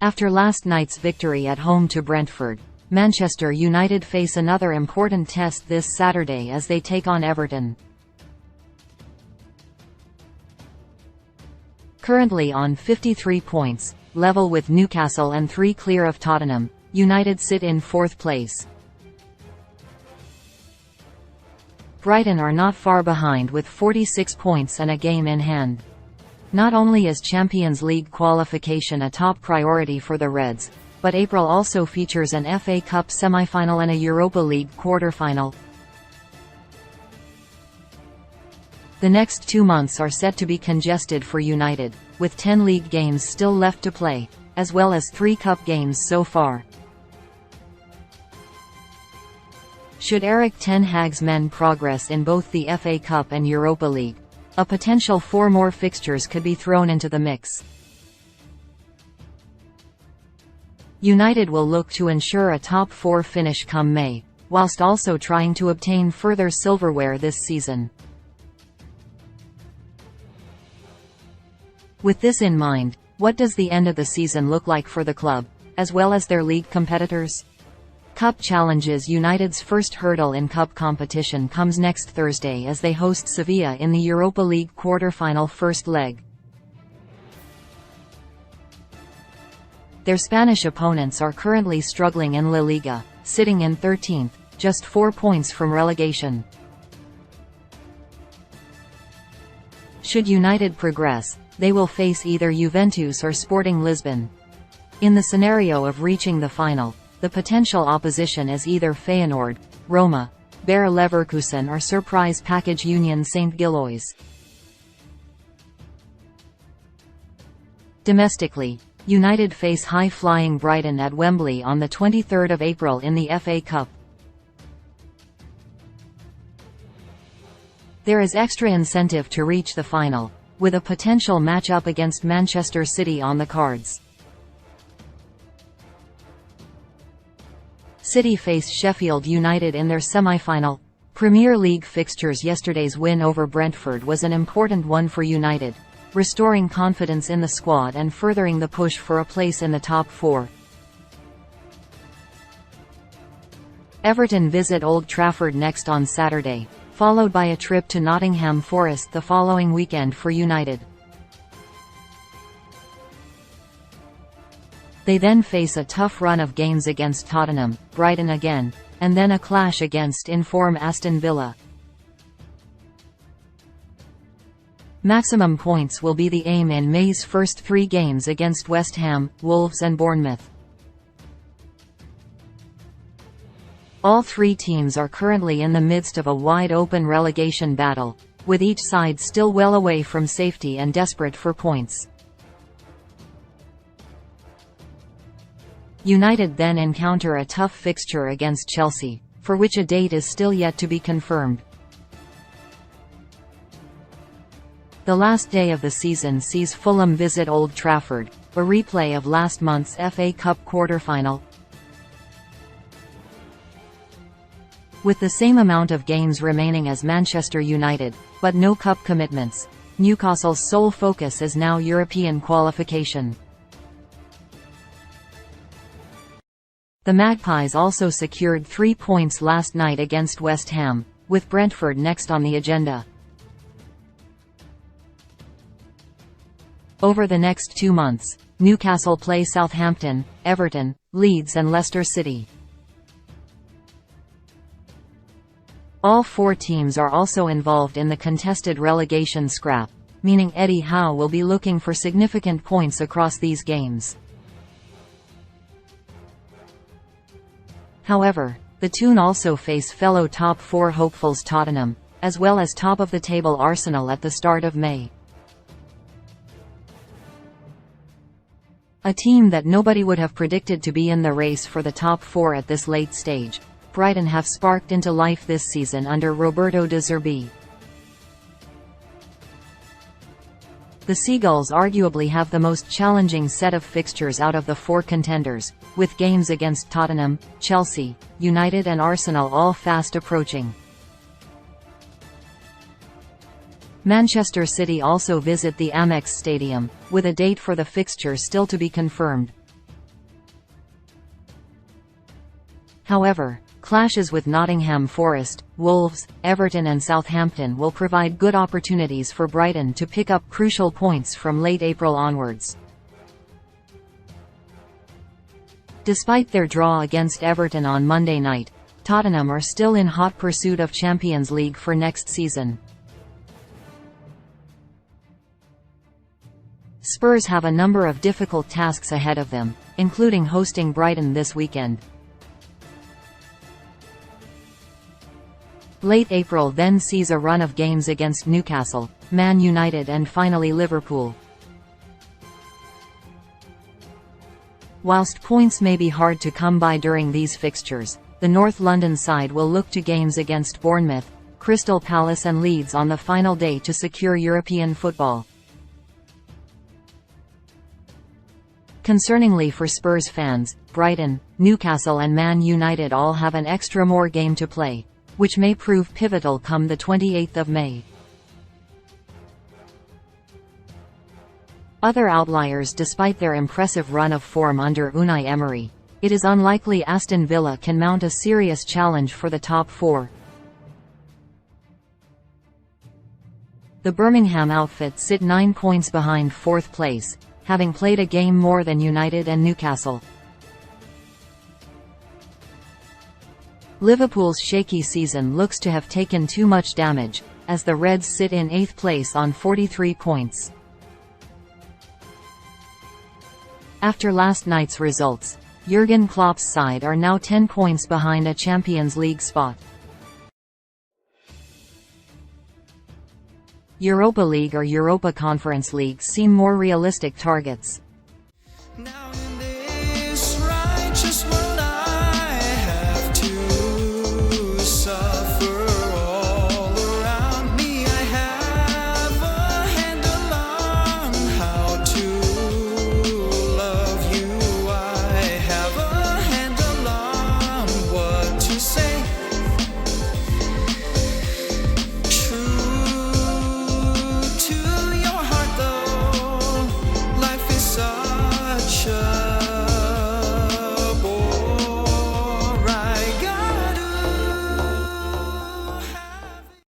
After last night's victory at home to Brentford, Manchester United face another important test this Saturday as they take on Everton. Currently on 53 points, level with Newcastle and 3 clear of Tottenham, United sit in 4th place. Brighton are not far behind with 46 points and a game in hand. Not only is Champions League qualification a top priority for the Reds, but April also features an FA Cup semi-final and a Europa League quarter-final. The next 2 months are set to be congested for United, with 10 league games still left to play, as well as 3 cup games so far. Should Erik ten Hag's men progress in both the FA Cup and Europa League, a potential 4 more fixtures could be thrown into the mix. United will look to ensure a top 4 finish come May, whilst also trying to obtain further silverware this season. With this in mind, what does the end of the season look like for the club, as well as their league competitors? Cup challenges. United's first hurdle in cup competition comes next Thursday as they host Sevilla in the Europa League quarter-final first leg. Their Spanish opponents are currently struggling in La Liga, sitting in 13th, just 4 points from relegation. Should United progress, they will face either Juventus or Sporting Lisbon. In the scenario of reaching the final, the potential opposition is either Feyenoord, Roma, Bayer Leverkusen or surprise package Union Saint-Gilloise. Domestically, United face high-flying Brighton at Wembley on the 23rd of April in the FA Cup. There is extra incentive to reach the final, with a potential match-up against Manchester City on the cards. City face Sheffield United in their semi-final. Premier League fixtures. Yesterday's win over Brentford was an important one for United, restoring confidence in the squad and furthering the push for a place in the top 4. Everton visit Old Trafford next on Saturday, followed by a trip to Nottingham Forest the following weekend for United. They then face a tough run of games against Tottenham, Brighton again, and then a clash against in-form Aston Villa. Maximum points will be the aim in May's first 3 games against West Ham, Wolves and Bournemouth. All 3 teams are currently in the midst of a wide-open relegation battle, with each side still well away from safety and desperate for points. United then encounter a tough fixture against Chelsea, for which a date is still yet to be confirmed. The last day of the season sees Fulham visit Old Trafford, a replay of last month's FA Cup quarter-final. With the same amount of games remaining as Manchester United, but no cup commitments, Newcastle's sole focus is now European qualification. The Magpies also secured 3 points last night against West Ham, with Brentford next on the agenda. Over the next 2 months, Newcastle play Southampton, Everton, Leeds and Leicester City. All 4 teams are also involved in the contested relegation scrap, meaning Eddie Howe will be looking for significant points across these games. However, the Toon also face fellow top 4 hopefuls Tottenham, as well as top-of-the-table Arsenal at the start of May. A team that nobody would have predicted to be in the race for the top 4 at this late stage, Brighton have sparked into life this season under Roberto De Zerbi. The Seagulls arguably have the most challenging set of fixtures out of the 4 contenders, with games against Tottenham, Chelsea, United and Arsenal all fast approaching. Manchester City also visit the Amex Stadium, with a date for the fixture still to be confirmed. However, clashes with Nottingham Forest, Wolves, Everton and Southampton will provide good opportunities for Brighton to pick up crucial points from late April onwards. Despite their draw against Everton on Monday night, Tottenham are still in hot pursuit of Champions League for next season. Spurs have a number of difficult tasks ahead of them, including hosting Brighton this weekend. Late April then sees a run of games against Newcastle, Man United and finally Liverpool. Whilst points may be hard to come by during these fixtures, the North London side will look to games against Bournemouth, Crystal Palace and Leeds on the final day to secure European football. Concerningly for Spurs fans, Brighton, Newcastle and Man United all have an extra more game to play, which may prove pivotal come the 28th of May. Other outliers despite their impressive run of form under Unai Emery, it is unlikely Aston Villa can mount a serious challenge for the top four. The Birmingham outfit sit 9 points behind fourth place, having played a game more than United and Newcastle. Liverpool's shaky season looks to have taken too much damage, as the Reds sit in 8th place on 43 points. After last night's results, Jurgen Klopp's side are now 10 points behind a Champions League spot. Europa League or Europa Conference League seem more realistic targets.